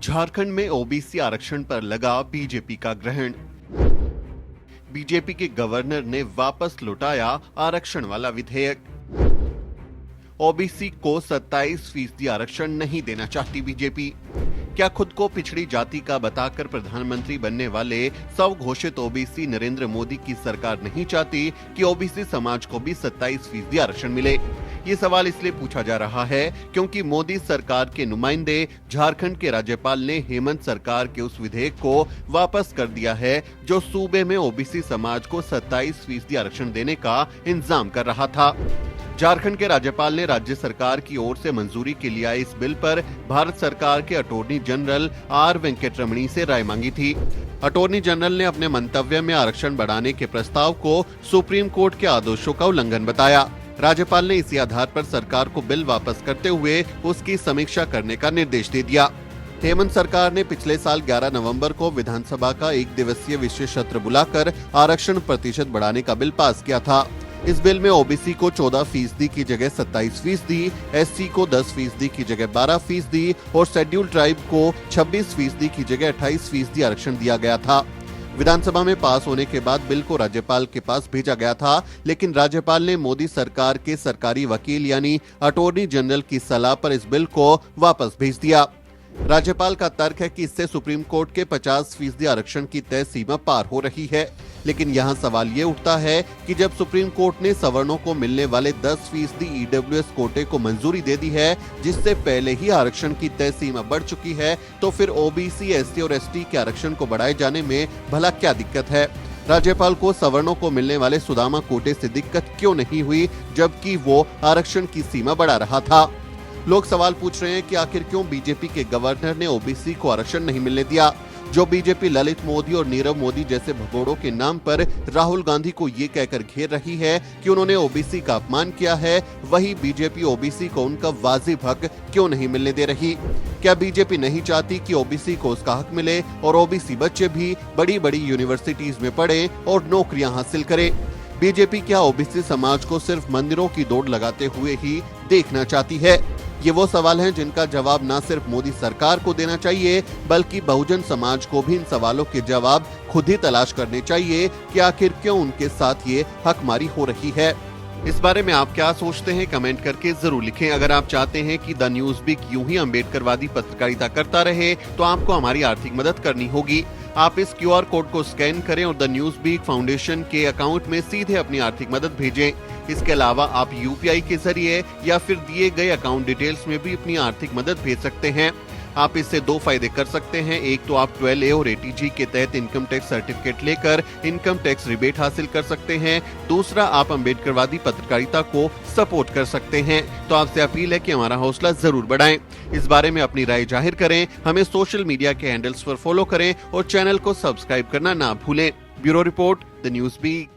झारखंड में ओबीसी आरक्षण पर लगा बीजेपी का ग्रहण। बीजेपी के गवर्नर ने वापस लौटाया आरक्षण वाला विधेयक। ओबीसी को 27% आरक्षण नहीं देना चाहती बीजेपी। क्या खुद को पिछड़ी जाति का बताकर प्रधानमंत्री बनने वाले स्वघोषित ओबीसी नरेंद्र मोदी की सरकार नहीं चाहती कि ओबीसी समाज को भी 27% आरक्षण मिले? ये सवाल इसलिए पूछा जा रहा है क्योंकि मोदी सरकार के नुमाइंदे झारखंड के राज्यपाल ने हेमंत सरकार के उस विधेयक को वापस कर दिया है जो सूबे में ओबीसी समाज को 27% आरक्षण देने का इंतजाम कर रहा था। झारखंड के राज्यपाल ने राज्य सरकार की ओर से मंजूरी के लिए आए इस बिल पर भारत सरकार के अटॉर्नी जनरल आर वेंकटरमणी से राय मांगी थी। अटॉर्नी जनरल ने अपने मंतव्य में आरक्षण बढ़ाने के प्रस्ताव को सुप्रीम कोर्ट के आदेशों का उल्लंघन बताया। राज्यपाल ने इसी आधार पर सरकार को बिल वापस करते हुए उसकी समीक्षा करने का निर्देश दे दिया। हेमंत सरकार ने पिछले साल 11 नवंबर को विधानसभा का 1 दिवसीय विशेष सत्र बुलाकर आरक्षण प्रतिशत बढ़ाने का बिल पास किया था। इस बिल में ओबीसी को 14% की जगह 27%, एससी को 10% की जगह 12% और शेड्यूल ट्राइब को 26% की जगह 28% आरक्षण दिया गया था। विधानसभा में पास होने के बाद बिल को राज्यपाल के पास भेजा गया था, लेकिन राज्यपाल ने मोदी सरकार के सरकारी वकील यानी अटॉर्नी जनरल की सलाह पर इस बिल को वापस भेज दिया। राज्यपाल का तर्क है कि इससे सुप्रीम कोर्ट के 50% आरक्षण की तय सीमा पार हो रही है। लेकिन यहाँ सवाल ये उठता है कि जब सुप्रीम कोर्ट ने सवर्णों को मिलने वाले 10% ईडब्ल्यूएस कोटे को मंजूरी दे दी है, जिससे पहले ही आरक्षण की तय सीमा बढ़ चुकी है, तो फिर ओबीसी, एससी और एसटी के आरक्षण को बढ़ाए जाने में भला क्या दिक्कत है? राज्यपाल को सवर्णों को मिलने वाले सुदामा कोटे से दिक्कत क्यों नहीं हुई, जबकि वो आरक्षण की सीमा बढ़ा रहा था? लोग सवाल पूछ रहे हैं कि आखिर क्यों बीजेपी के गवर्नर ने ओबीसी को आरक्षण नहीं मिलने दिया। जो बीजेपी ललित मोदी और नीरव मोदी जैसे भगोड़ों के नाम पर राहुल गांधी को ये कहकर घेर रही है कि उन्होंने ओबीसी का अपमान किया है, वही बीजेपी ओबीसी को उनका वाजिब हक क्यों नहीं मिलने दे रही? क्या बीजेपी नहीं चाहती कि ओबीसी को उसका हक मिले और ओबीसी बच्चे भी बड़ी बड़ी यूनिवर्सिटीज में पढ़े और नौकरियां हासिल करें? बीजेपी क्या ओबीसी समाज को सिर्फ मंदिरों की दौड़ लगाते हुए ही देखना चाहती है? ये वो सवाल हैं जिनका जवाब न सिर्फ मोदी सरकार को देना चाहिए, बल्कि बहुजन समाज को भी इन सवालों के जवाब खुद ही तलाश करने चाहिए कि आखिर क्यों उनके साथ ये हकमारी हो रही है। इस बारे में आप क्या सोचते हैं? कमेंट करके जरूर लिखें। अगर आप चाहते हैं कि द न्यूज वीक यूं ही अम्बेडकरवादी पत्रकारिता करता रहे, तो आपको हमारी आर्थिक मदद करनी होगी। आप इस क्यूआर कोड को स्कैन करें और द न्यूज वीक फाउंडेशन के अकाउंट में सीधे अपनी आर्थिक मदद भेजें। इसके अलावा आप यूपीआई के जरिए या फिर दिए गए अकाउंट डिटेल्स में भी अपनी आर्थिक मदद भेज सकते हैं। आप इससे 2 फायदे कर सकते हैं। एक तो आप 12A और ATG के तहत इनकम टैक्स सर्टिफिकेट लेकर इनकम टैक्स रिबेट हासिल कर सकते हैं। दूसरा, आप अम्बेडकरवादी पत्रकारिता को सपोर्ट कर सकते हैं। तो आपसे अपील है कि हमारा हौसला जरूर बढ़ाएं। इस बारे में अपनी राय जाहिर करें, हमें सोशल मीडिया के हैंडल्स पर फॉलो करें और चैनल को सब्सक्राइब करना ना भूलें। Bureau report, the News week.